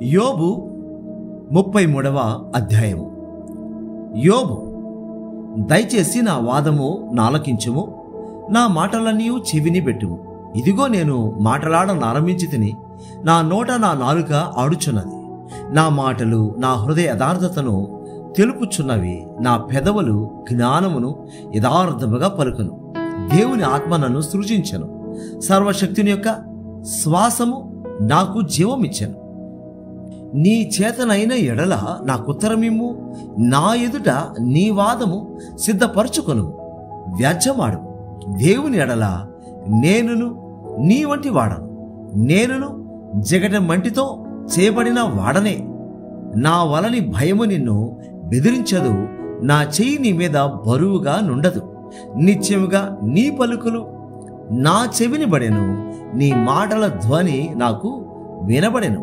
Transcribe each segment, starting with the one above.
యోబు 33వ అధ్యాయము. యోబు: దయచేసి నా వాదము నాలకించుము, నా మాటలన్నీ చెవిని పెట్టుము. ఇదిగో నేను మాటలాడనారంభించి తిని, నా నోట నా నాలుక ఆడుచున్నది. నా మాటలు నా హృదయ యథార్థతను తెలుపుచున్నవి. నా పెదవులు జ్ఞానమును యథార్థముగా పలుకును. దేవుని ఆత్మ నన్ను సృజించెను. సర్వశక్తుని యొక్క శ్వాసము నాకు జీవమిచ్చెను. నీ చేతనైన ఎడల నాకుత్తరమిమ్ము, నా ఎదుట నీ వాదము సిద్ధపరచుకొను. వ్యాజ్యమాడు. దేవుని ఎడల నేనును నీ వంటి వాడను. నేనును జగట మంటితో చేయబడిన వాడనే. నా వలని భయము నిన్ను బెదిరించదు. నా చెయ్యి నీ మీద బరువుగా నుండదు. నిత్యముగా నీ పలుకులు నా చెవిని బడెను. నీ మాటల ధ్వని నాకు వినబడెను.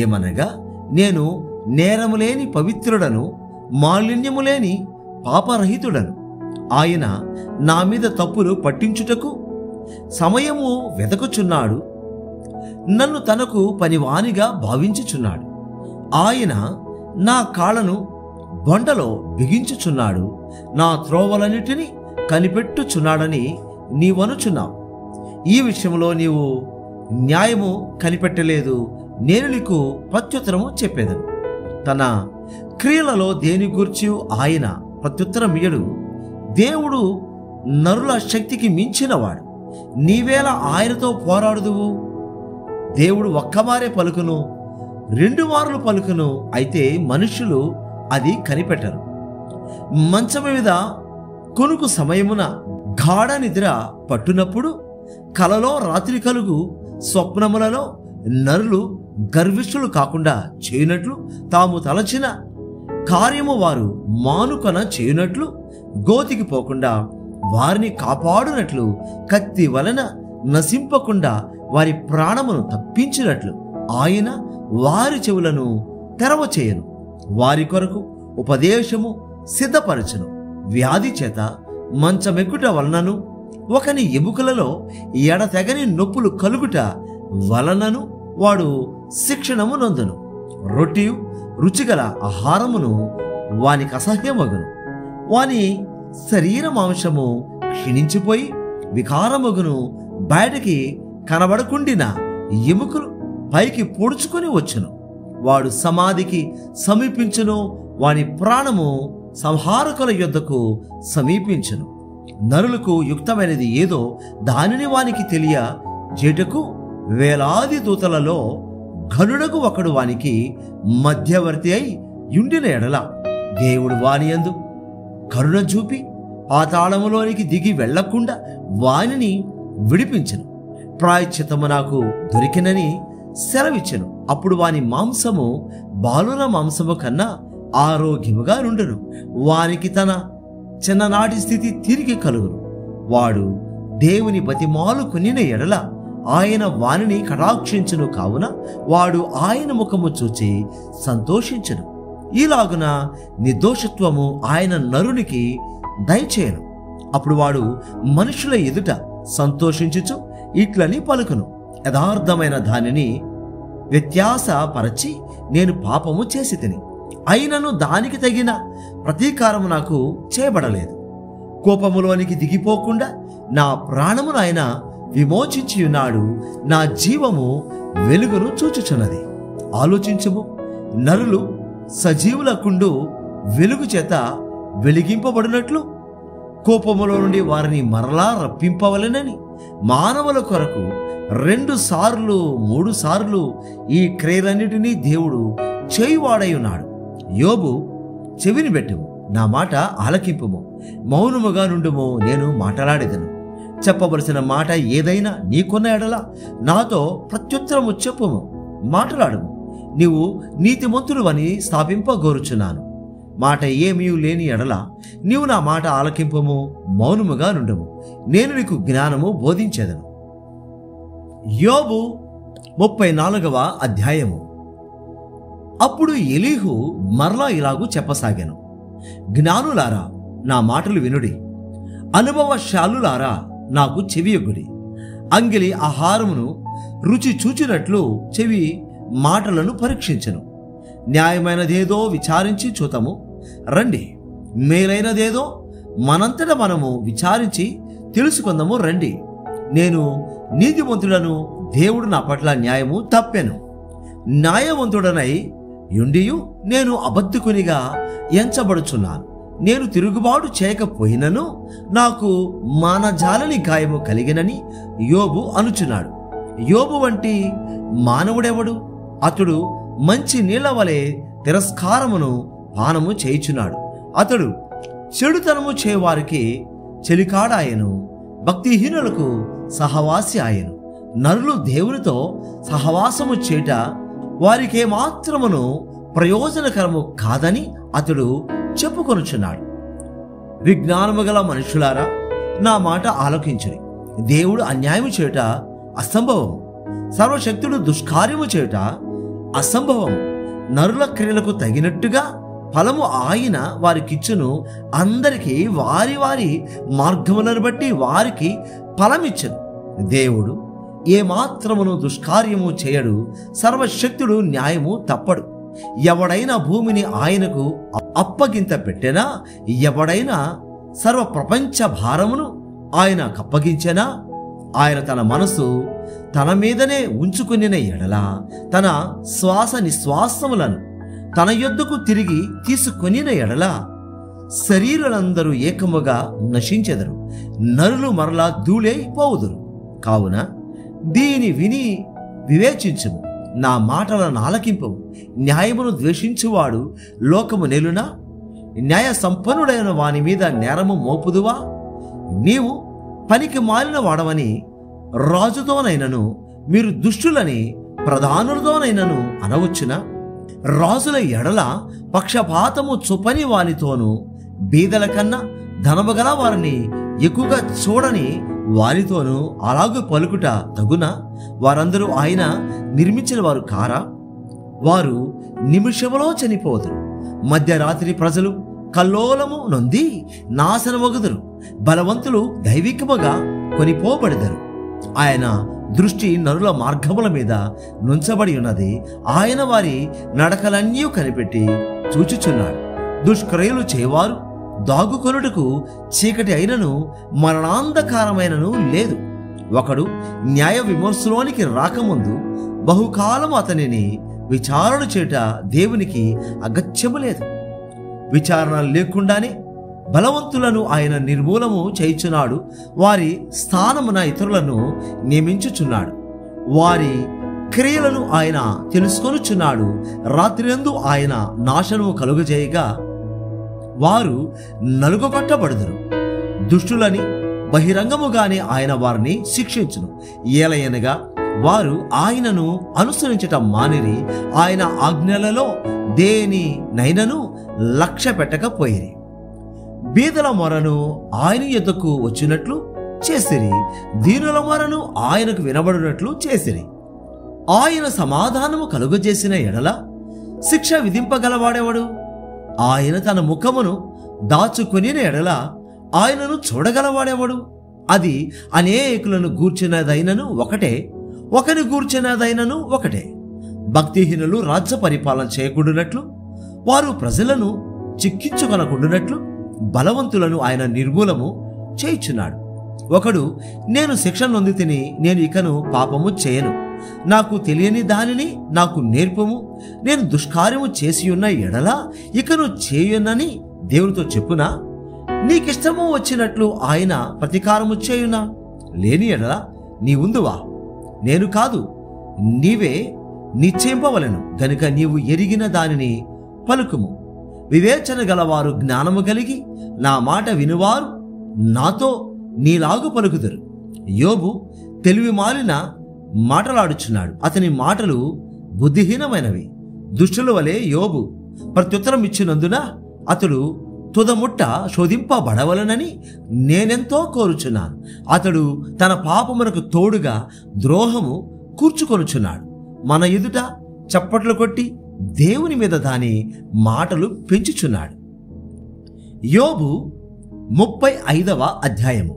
ఏమనగా, నేను నేరము లేని పవిత్రుడను, మాలిన్యము లేని పాపరహితుడను. ఆయన నా మీద తప్పులు పట్టించుటకు సమయము వెతకుచున్నాడు. నన్ను తనకు పనివానిగా భావించుచున్నాడు. ఆయన నా కాళ్ళను బొండలో బిగించుచున్నాడు. నా త్రోవలన్నిటినీ కనిపెట్టుచున్నాడని నీవనుచున్నావు. ఈ విషయంలో నీవు న్యాయము కనిపెట్టలేదు. నేను నీకు ప్రత్యుత్తరము చెప్పేదను. తన క్రియలలో దేని గూర్చి ఆయన ప్రత్యుత్తరమియ్యడు. దేవుడు నరుల శక్తికి మించినవాడు. నీవేళ ఆయనతో పోరాడుదువు? దేవుడు ఒక్కమారే పలుకును, 2 మార్లు పలుకును. అయితే మనుష్యులు అది కనిపెట్టరు. మంచం మీద కొనుకు సమయమున గాఢ నిద్ర పట్టునప్పుడు, కలలో రాత్రి కలుగు స్వప్నములలో నరులు గర్విష్ఠులు కాకుండా చేయునట్లు, తాము తలచిన కార్యము వారు మానుకొన చేయునట్లు, గోతికి పోకుండా వారిని కాపాడునట్లు, కత్తి వలన నశింపకుండా వారి ప్రాణమును తప్పించినట్లు ఆయన వారి చెవులను తెరవచేయను. వారి కొరకు ఉపదేశము సిద్ధపరచును. వ్యాధి చేత మంచమెక్కుట వలనను, ఒకని ఎముకలలో ఎడతెగని నొప్పులు కలుగుట వలనను వాడు శిక్షణము నొందును. రొట్టియు రుచిగల ఆహారమును వానికి అసహ్యమగును. వాని శరీర మాంసము క్షీణించిపోయి వికారమగును. బయటికి కనబడకుండిన ఎముకలు పైకి పొడుచుకొని వచ్చును. వాడు సమాధికి సమీపించును. వాని ప్రాణము సంహారకుల యొద్దకు సమీపించును. నరులకు యుక్తమైనది ఏదో దానిని వానికి తెలియ చేటుకు వేలాది దూతలలో ఘనుడకు ఒకడు వానికి మధ్యవర్తి అయి యుండిన ఎడల, దేవుడు వాని యందు కరుణ చూపి పాతాళములోనికి దిగి వెళ్లకుండా వానిని విడిపించెను. ప్రాయశ్చిత్తము నాకు దొరికినని సెలవిచ్చెను. అప్పుడు వాని మాంసము బాలుర మాంసము కన్నా ఆరోగ్యముగా నుండును. వానికి తన చిన్ననాటి స్థితి తిరిగి కలుగును. వాడు దేవుని బతిమాలు కొనిన ఎడల ఆయన వానిని కటాక్షించును. కావున వాడు ఆయన ముఖము చూచి సంతోషించును. ఈలాగున నిర్దోషత్వము ఆయన నరునికి దయచేయను. అప్పుడు వాడు మనుషుల ఎదుట సంతోషించుచు ఇట్లని పలుకును, యథార్థమైన దానిని వ్యత్యాసపరచి నేను పాపము చేసి తిని, అయినను దానికి తగిన ప్రతీకారము నాకు చేయబడలేదు. కోపములోనికి దిగిపోకుండా నా ప్రాణమును ఆయన విమోచించి ఉన్నాడు. నా జీవము వెలుగును చూచుచున్నది. ఆలోచించుము. నరులు సజీవులకుండు వెలుగు చేత వెలిగింపబడినట్లు కోపములో నుండి వారిని మరలా రప్పింపవలెనని మానవుల కొరకు 2 సార్లు 3 సార్లు ఈ క్రియలన్నిటినీ దేవుడు చేయువాడై ఉన్నాడు. యోబు, చెవిని పెట్టుము, నా మాట ఆలకింపుము, మౌనముగా నుండుము, నేను మాట్లాడేదను. చెప్పవలసిన మాట ఏదైనా నీకున్న ఎడల నాతో ప్రత్యుత్తరము చెప్పుము, మాట్లాడుము. నీవు నీతిమంతుడు అని స్థాపింపగోరుచున్నాను. మాట ఏమీ లేని ఎడల నీవు నా మాట ఆలకింపుము, మౌనముగా నుండుము, నేను నీకు జ్ఞానము బోధించేదను. యోబు 34వ అధ్యాయము. అప్పుడు ఎలీహు మరలా ఇలాగూ చెప్పసాగాను. జ్ఞానులారా, నా మాటలు వినుడి. అనుభవశాలులారా, నాకు చెవియొగ్గుడి. అంగిలి ఆహారమును రుచి చూచినట్లు చెవి మాటలను పరీక్షించను. న్యాయమైనదేదో విచారించి చూతము. రండి, మేలైనదేదో మనంతట మనము విచారించి తెలుసుకుందాము రండి. నేను నీతిమంతుడను, దేవుడు నా పట్ల న్యాయము తప్పెను. న్యాయవంతుడనై యుండియు నేను అబద్ధికునిగా ఎంచబడుచున్నాను. నేను తిరుగుబాటు చేయకపోయినను నాకు మానజాలని గాయము కలిగినని యోబు అనుచున్నాడు. యోబు వంటి మానవుడెవడు? అతడు మంచి నీళ్ల వలె తిరస్కారమును పానము చేయుచున్నాడు. అతడు చెడుతనము చేయవారికి చెలికాడాయను, భక్తిహీనులకు సహవాసి ఆయను. నరులు దేవునితో సహవాసము చేట వారికేమాత్రమును ప్రయోజనకరము కాదని అతడు చెప్పుకొనుచున్నాడు. విజ్ఞానము గల మనుషులారా, నా మాట ఆలోకించుడి. దేవుడు అన్యాయము చేయుట అసంభవము, సర్వశక్తుడు దుష్కార్యము చేయుట అసంభవము. నరుల క్రియలకు తగినట్టుగా ఫలము ఆయన వారికిచ్చును. అందరికీ వారి వారి మార్గములను బట్టి వారికి ఫలమిచ్చును. దేవుడు ఏమాత్రమును దుష్కార్యము చేయడు, సర్వశక్తుడు న్యాయము తప్పడు. ఎవడైనా భూమిని ఆయనకు అప్పగింత పెట్టెనా? ఎవడైనా సర్వ ప్రపంచ భారమును ఆయన కప్పగించెనా? ఆయన తన మనసు తన మీదనే ఉంచుకునిన ఎడల తన శ్వాస నిశ్వాసములను తన యొద్దకు తిరిగి తీసుకొనిన ఎడల శరీరులందరూ ఏకముగా నశించెదరు, నరులు మరలా ధూళైపోవుదురు. కావున దీని విని వివేచించుము, నా మాటలను ఆలకింపవు. న్యాయమును ద్వేషించువాడు లోకము నెలునా? న్యాయ సంపన్నుడైన వాని మీద నేరము మోపుదువా? నీవు పనికి మాలిన వాడవని రాజుతోనైనను మీరు దుష్టులని ప్రధానులతోనైనను అనవచ్చునా? రాజుల ఎడల పక్షపాతము చూపని వానితోనూ బీదల కన్నా ధనము గల వారిని ఎక్కువగా చూడని వారితోనూ అలాగూ పలుకుట తగునా? వారందరూ ఆయన నిర్మించిన వారు కారా? వారు నిమిషములో చనిపోదురు. మధ్యరాత్రి ప్రజలు కల్లోలము నొంది నాశనమగుదురు. బలవంతులు దైవికముగా కొనిపోబడెదరు. ఆయన దృష్టి నరుల మార్గముల మీద నుంచబడి ఉన్నది. ఆయన వారి నడకలన్నీ కనిపెట్టి చూచుచున్నాడు. దుష్క్రియలు చేయవారు దాగుకొనుటకు చీకటి అయినను మరణాంధకారమైనను లేదు. ఒకడు న్యాయ విమర్శలోనికి రాకముందు బహుకాలం అతనిని విచారణ చేయుట దేవునికి అగత్యము లేదు. విచారణ లేకుండానే బలవంతులను ఆయన నిర్మూలము చేయుచున్నాడు. వారి స్థానమున ఇతరులను నియమించుచున్నాడు. వారి క్రియలను ఆయన తెలుసుకొనుచున్నాడు. రాత్రియందు ఆయన నాశనము కలుగజేయగా వారు నలుగగొట్టబడుదురు. దుష్టులని బహిరంగముగానే ఆయన వారిని శిక్షించును. ఏలయనగా వారు ఆయనను అనుసరించటం మానిరి. ఆయన ఆజ్ఞలలో దేనినైనను లక్ష్య పెట్టకపోయిరి. బీదల మొరను ఆయన యొద్దకు వచ్చినట్లు చేసిరి, దీనుల మొరను ఆయనకు వినబడినట్లు చేసిరి. ఆయన సమాధానము కలుగజేసిన ఎడల శిక్ష విధింపగలవాడెవడు? ఆయన తన ముఖమును దాచుకొనిన ఎడల ఆయనను చూడగలవాడెవడు? అది అనేకులను గూర్చినదైనను ఒకటే, ఒకని గూర్చినదైనను ఒకటే. భక్తిహీనులు రాజ్య పరిపాలన చేయకుండునట్లు, వారు ప్రజలను చిక్కించుకొనకుండునట్లు బలవంతులను ఆయన నిర్మూలము చేయుచున్నాడు. ఒకడు, నేను శిక్ష నొంది తిని నేను ఇకను పాపము చేయను, నాకు తెలియని దానిని నాకు నేర్పము, నేను దుష్కార్యము చేసియున్న ఎడల ఇకను చేయునని దేవునితో చెప్పునా? నీకిష్టము వచ్చినట్లు ఆయన ప్రతీకారము చేయునా? లేని ఎడల నీవుందువా? నేను కాదు, నీవే నిశ్చయింపవలెను గనుక నీవు ఎరిగిన దానిని పలుకుము. వివేచన గలవారు జ్ఞానము కలిగి నా మాట వినువారు నాతో నీలాగు పలుకుదురు. యోబు తెలివి మాలిన మాటలాడుచున్నాడు. అతని మాటలు బుద్ధిహీనమైనవి. దుష్టుల వలె యోబు ప్రత్యుత్తరం ఇచ్చినందున అతడు తుదముట్ట శోధింపబడవలనని నేనెంతో కోరుచున్నాను. అతడు తన పాపమునకు తోడుగా ద్రోహము కూర్చుకొనుచున్నాడు. మన ఎదుట చప్పట్లు కొట్టి దేవుని మీద దాని మాటలు పెంచుచున్నాడు. యోబు 35వ అధ్యాయము.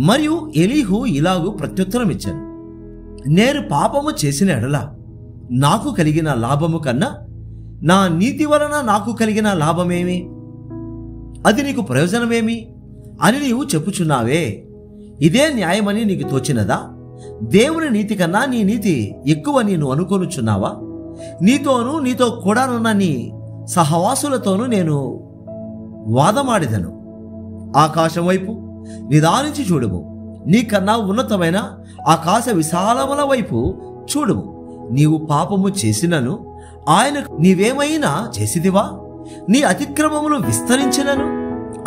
మరియు ఎలీహు ఇలాగు ప్రత్యుత్తరం ఇచ్చాను, నేను పాపము చేసిన ఎడల నాకు కలిగిన లాభము కన్నా నా నీతి వలన నాకు కలిగిన లాభమేమి? అది నీకు ప్రయోజనమేమి అని నీవు చెప్పుచున్నావే. ఇదే న్యాయమని నీకు తోచినదా? దేవుని నీతి కన్నా నీ నీతి ఎక్కువ నేను అనుకొనుచున్నావా? నీతోనూ నీతో కూడానున్న నీ సహవాసులతోనూ నేను వాదమాడిదను. ఆకాశం వైపు నిదానించి చూడుము, నీకన్నా ఉన్నతమైన ఆకాశ విశాలముల వైపు చూడుము. నీవు పాపము చేసినను ఆయనకు నీవేమైనా చేసిదివా? నీ అతిక్రమములు విస్తరించినను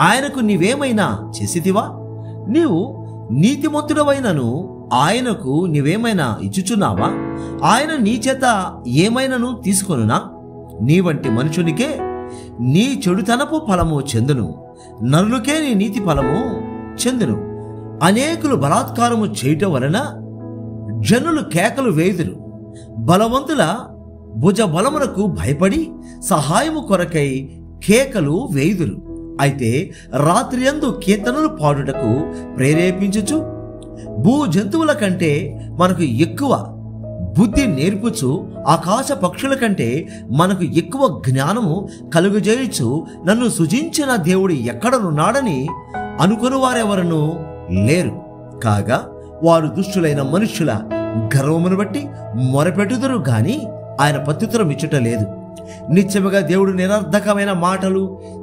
ఆయనకు నీవేమైనా చేసిదివా? నీవు నీతిమంతుడవైనను ఆయనకు నీవేమైనా ఇచ్చుచున్నావా? ఆయన నీ చేత ఏమైనను తీసుకొనునా? నీ వంటి మనుషునికే నీ చెడుతనపు ఫలము చెందును, నరులకే నీ నీతి ఫలము చెందును. అనేకులు బలాత్కారము చేయటం వలన జనులు కేకలు వేయుదురు. బలవంతుల భుజబలమునకు భయపడి సహాయము కొరకై కేకలు వేయుదురు. అయితే రాత్రియందు కీర్తనలు పాడుటకు ప్రేరేపించుచు భూ జంతువుల కంటే మనకు ఎక్కువ బుద్ధి నేర్పుచు ఆకాశ పక్షుల కంటే మనకు ఎక్కువ జ్ఞానము కలుగజేయుచు నన్ను సృజించిన దేవుడు ఎక్కడనున్నాడని అనుకుని వారెవరను లేరు. కాగా వారు దుష్టులైన మనుష్యుల గర్వమును బట్టి మొరపెట్టుదురు గాని ఆయన ప్రత్యుత్తరం ఇచ్చుట లేదు. నిత్యముగా దేవుడు నిరర్ధకమైన మాటలు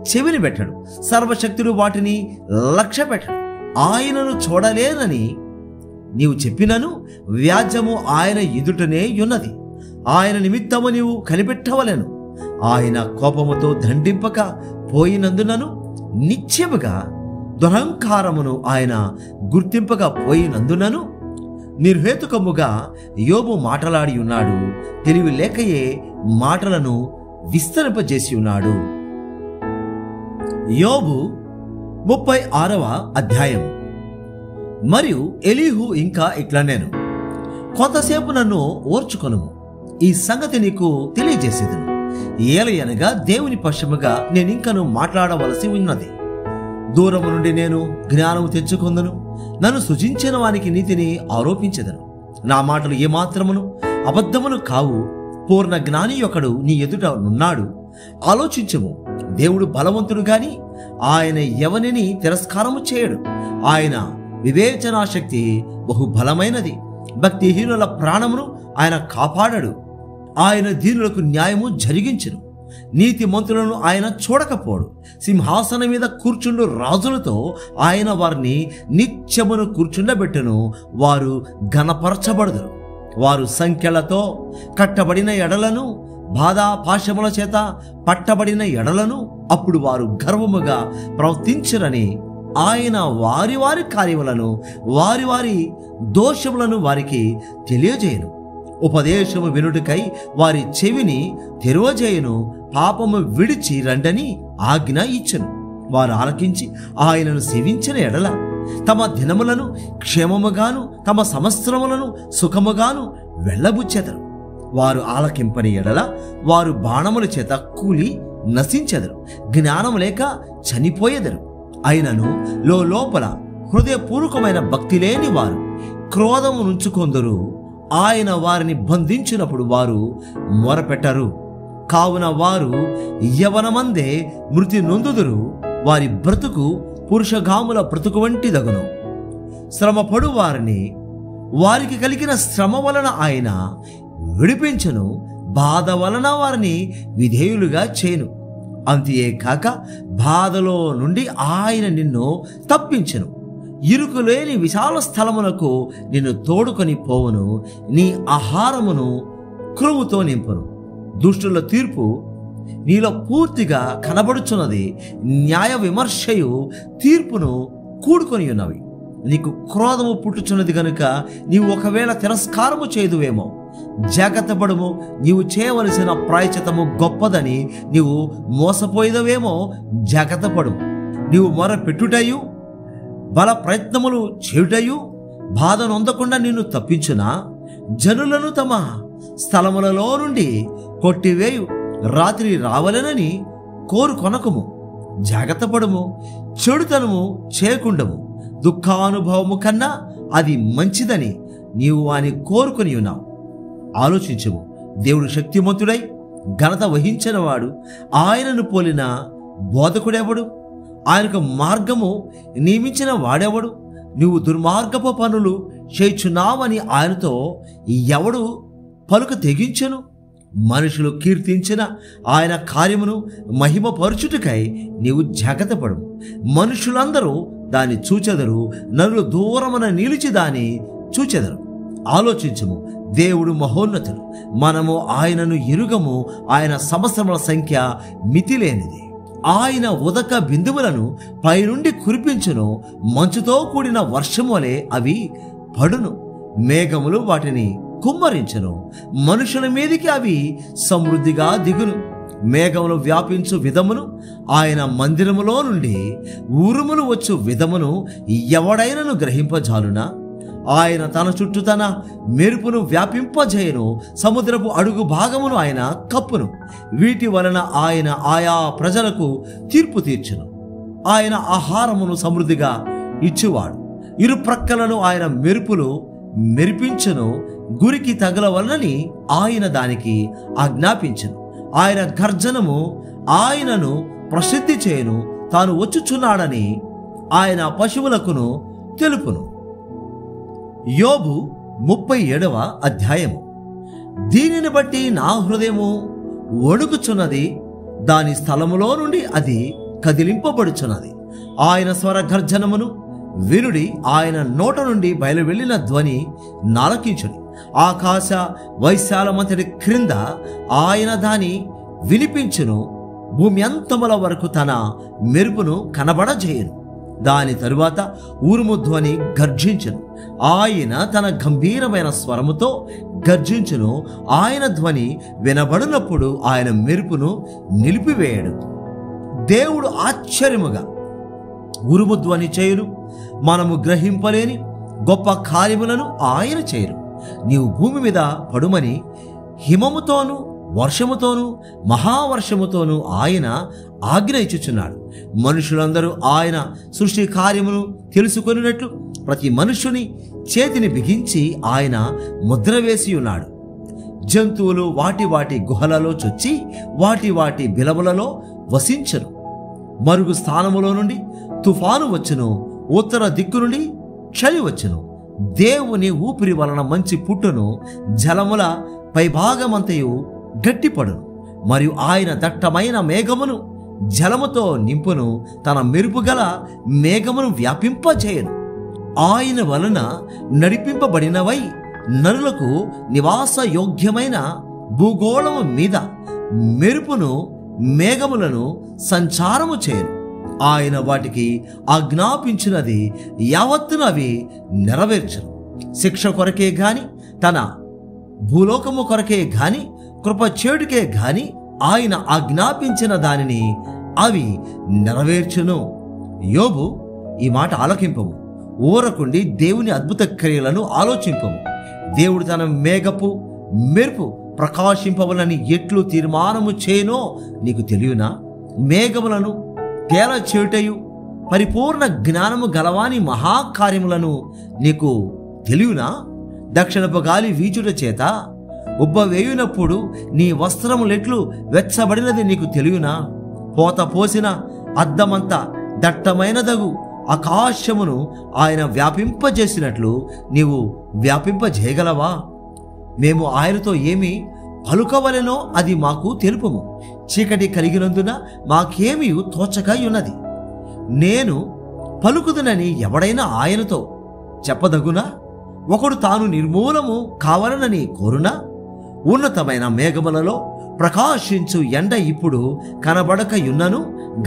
చెవిని పెట్టడు, సర్వశక్తుడు వాటిని లక్ష్య పెట్టడు. ఆయనను చూడలేనని నీవు చెప్పినను వ్యాజ్యము ఆయన ఎదుటనే ఉన్నది. ఆయన నిమిత్తము నీవు కనిపెట్టవలెను. ఆయన కోపముతో దండింపక పోయినందునను నిత్యముగా దురహంకారమును ఆయన గుర్తింపగా పోయినందునను నిర్హేతుకముగా యోబు మాటలాడి ఉన్నాడు. తెలివి లేకయే మాటలను విస్తరింపజేసి ఉన్నాడు. యోబు 36వ అధ్యాయం. మరియు ఎలీహు ఇంకా ఇట్లా నేను కొంతసేపు నన్ను ఓర్చుకొనుము, ఈ సంగతి నీకు తెలియజేసేదను. ఏలయనగా దేవుని పక్షముగా నేనింకను మాట్లాడవలసి ఉన్నది. దూరము నుండి నేను జ్ఞానము తెచ్చుకొందును, నన్ను సృజించిన వానికి నీతిని ఆరోపించెదను. నా మాటలు ఏమాత్రమును అబద్ధములు కావు. పూర్ణ జ్ఞాని ఒకడు నీ ఎదుట నున్నాడు. ఆలోచించుము, దేవుడు బలవంతుడు గాని ఆయన ఎవనిని తిరస్కారము చేయడు. ఆయన వివేచనాశక్తి బహుబలమైనది. భక్తిహీనుల ప్రాణమును ఆయన కాపాడడు. ఆయన దీనులకు న్యాయము జరిగించును. నీతిమంతులను ఆయన చూడకపోడు. సింహాసనం మీద కూర్చుండు రాజులతో ఆయన వారిని నిత్యమును కూర్చుండబెట్టును. వారు ఘనపరచబడుదురు. వారు సంఖ్యలతో కట్టబడిన ఎడలను, బాధా పాశముల చేత పట్టబడిన ఎడలను అప్పుడు వారు గర్వముగా ప్రవర్తించరని ఆయన వారి వారి కార్యములను వారి వారి దోషములను వారికి తెలియజేయను. ఉపదేశము వినుటకై వారి చెవిని తెరవజేయను. పాపము విడిచి రండని ఆజ్ఞ ఇచ్చెను. వారు ఆలకించి ఆయనను సేవించిన ఎడల తమ దినములను క్షేమముగాను తమ సంవత్సరములను సుఖముగాను వెళ్ళబుచ్చెదరు. వారు ఆలకింపని ఎడల వారు బాణముల చేత కూలి నశించెదరు, జ్ఞానము లేక చనిపోయేదరు. అయినను లోపల హృదయపూర్వకమైన భక్తి లేని వారు క్రోధము నుంచుకొందరు. ఆయన వారిని బంధించినప్పుడు వారు మొరపెట్టరు. కావున వారు యవనమందే మృతి నొందుదురు. వారి బ్రతుకు పురుషగాముల బ్రతుకు వంటిదగును. శ్రమపడు వారిని వారికి కలిగిన శ్రమ వలన ఆయన విడిపించును. బాధ వలన వారిని విధేయులుగా చేయును. అంతే కాక బాధలో నుండి ఆయన నిన్ను తప్పించును. ఇరుకులేని విశాల స్థలమునకు నిన్ను తోడుకొని పోవును. నీ ఆహారమును క్రొవ్వుతో నింపును. దుష్టుల తీర్పు నీలో పూర్తిగా కనబడుచున్నది. న్యాయ విమర్శయు తీర్పును కూడుకొని ఉన్నవి. నీకు క్రోధము పుట్టుచున్నది గనుక నీవు ఒకవేళ తిరస్కారము చేదువేమో. జాగ్రత్త పడుము, నీవు చేయవలసిన ప్రాయచితము గొప్పదని నీవు మోసపోయేదవేమో. జాగ్రత్త పడుము. నీవు మొర పెట్టుటయు బల ప్రయత్నములు చేయుటయు బాధ నొందకుండా నిన్ను తప్పించునా? జనులను తమ స్థలములలో నుండి కొట్టివేయు రాత్రి రావలెనని కోరుకొనకుము. జాగ్రత్త పడుము, చెడుతనము చేయకుండము. దుఃఖానుభవము కన్నా అది మంచిదని నీవు వాని కోరుకొని ఉన్నావు. ఆలోచించుము, దేవుడు శక్తిమంతుడై ఘనత వహించినవాడు, ఆయనను పోలిన బోధకుడెవడు? ఆయనకు మార్గము నియమించిన వాడెవడు? నువ్వు దుర్మార్గపు పనులు చేయుచున్నావని ఆయనతో ఎవడు పలుక తెగించెను? మనుషులు కీర్తించిన ఆయన కార్యమును మహిమపరచుటకై నీవు జాగ్రత్తపడు. మనుషులందరూ దాన్ని చూచెదరు, నరులు దూరమున నిలిచి దాన్ని చూచెదరు. ఆలోచించుము, దేవుడు మహోన్నతుడు, మనము ఆయనను ఎరుగము. ఆయన సంవత్సరముల సంఖ్య మితిలేనిది. ఆయన ఉదక బిందువులను పైనుండి కురిపించును, మంచుతో కూడిన వర్షం వలె అవి పడును. మేఘములు వాటిని కుమ్మరించును, మనుషుల మీదికి అవి సమృద్ధిగా దిగును. మేఘములు వ్యాపించు విధమును, ఆయన మందిరములో నుండి ఉరుములు వచ్చు విధమును ఎవడైనను గ్రహింపజాలునా? ఆయన తన చుట్టూ తన మెరుపును వ్యాపింపజేయను, సముద్రపు అడుగు భాగమును ఆయన కప్పును. వీటి వలన ఆయన ఆయా ప్రజలకు తీర్పు తీర్చును. ఆయన ఆహారమును సమృద్ధిగా ఇచ్చువాడు. ఇరు ప్రక్కలను ఆయన మెరుపులు మెరిపించును. గురికి తగలవలనని ఆయన దానికి ఆజ్ఞాపించును. ఆయన గర్జనము ఆయనను ప్రసిద్ధి చేయును. తాను వచ్చుచున్నాడని ఆయన పశువులకును తెలుపును. యోబు 37వ అధ్యాయము. దీనిని బట్టి నా హృదయము వణుకుచున్నది, దాని స్థలములో నుండి అది కదిలింపబడుచున్నది. ఆయన స్వర గర్జనమును వినుడి, ఆయన నోట నుండి బయలువెళ్ళిన ధ్వని నాలకించుడి. ఆకాశ వైశాలమంతటి క్రింద ఆయన దాని వినిపించును. భూమి అంతముల వరకు తన మెరుపును కనబడజేయను. దాని తరువాత ఉరుము ధ్వని గర్జించును. ఆయన తన గంభీరమైన స్వరముతో గర్జించును. ఆయన ధ్వని వినబడినప్పుడు ఆయన మెరుపును నిలిపివేయడు. దేవుడు ఆశ్చర్యముగా ఉరుము ధ్వని చేయును. మనము గ్రహింపలేని గొప్ప కార్యములను ఆయన చేయరు. నీవు భూమి మీద పడుమని హిమముతోనూ వర్షముతోనూ మహావర్షముతోనూ ఆయన ఆజ్ఞ ఇచ్చుచున్నాడు. మనుషులందరూ ఆయన సృష్టి కార్యమును తెలుసుకొనినట్లు ప్రతి మనుష్యుని చేతిని బిగించి ఆయన ముద్ర వేసి ఉన్నాడు. జంతువులు వాటి వాటి గుహలలో చొచ్చి వాటి వాటి బిలములలో వసించను. మరుగు స్థానములో నుండి తుఫాను వచ్చును, ఉత్తర దిక్కు నుండి చలి వచ్చును. దేవుని ఊపిరి వలన మంచి పుట్టును, జలముల పైభాగమంతయు గట్టిపడును. మరియు ఆయన దట్టమైన మేఘమును జలముతో నింపును, తన మెరుపుగల మేఘమును వ్యాపింపచేయను. ఆయన వలన నడిపింపబడినవై నరులకు నివాస యోగ్యమైన భూగోళము మీద మెరుపును మేఘములను సంచారము చేయను. ఆయన వాటికి ఆజ్ఞాపించినది యావత్తును అవి నెరవేర్చను. శిక్ష కొరకే గాని, తన భూలోకము కొరకే గాని, కృపచేటుకే గాని ఆయన ఆజ్ఞాపించిన దానిని అవి నెరవేర్చును. యోబు, ఈ మాట ఆలకింపము, ఊరకుండి దేవుని అద్భుత క్రియలను ఆలోచింపము. దేవుడు తన మేఘపు మెరుపు ప్రకాశింపవలని ఎట్లు తీర్మానము చేయనో నీకు తెలియనా? మేఘములను తేల చేయుటయు పరిపూర్ణ జ్ఞానము గలవాని మహాకార్యములను నీకు తెలియనా? దక్షిణపు గాలి వీచుట చేత ఉబ్బవేయునప్పుడు నీ వస్త్రములెట్లు వెచ్చబడినది నీకు తెలియనా? పోత పోసిన అద్దమంత దట్టమైనదగు ఆకాశమును ఆయన వ్యాపింపజేసినట్లు నీవు వ్యాపింపజేయగలవా? మేము ఆయనతో ఏమి పలుకవలెనో అది మాకు తెలుపుము. చీకటి కలిగినందున మాకేమీ తోచక ఉన్నది. నేను పలుకుదునని ఎవడైనా ఆయనతో చెప్పదగునా? ఒకడు తాను నిర్మూలము కావాలనని కోరునా? ఉన్నతమైన మేఘములలో ప్రకాశించు ఎండ ఇప్పుడు కనబడకయున్నను,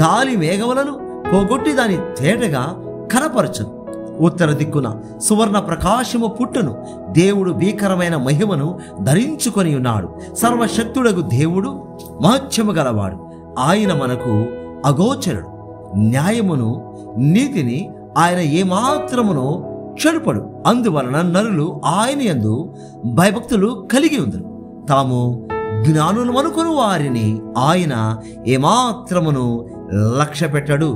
గాలి మేఘములను పోగొట్టి దాని తేటగా కనపరచను. ఉత్తర దిక్కున సువర్ణ ప్రకాశము పుట్టును. దేవుడు భీకరమైన మహిమను ధరించుకొని ఉన్నాడు. సర్వశక్తుడగు దేవుడు మహత్యము గలవాడు. ఆయన మనకు అగోచరుడు. న్యాయమును నీతిని ఆయన ఏమాత్రమునో చెడుపడు. అందువలన నరులు ఆయన యందు భయభక్తులు కలిగి ఉందరు. తాము జ్ఞానులమనుకొను వారిని ఆయన ఏమాత్రమును లక్ష్య పెట్టడు.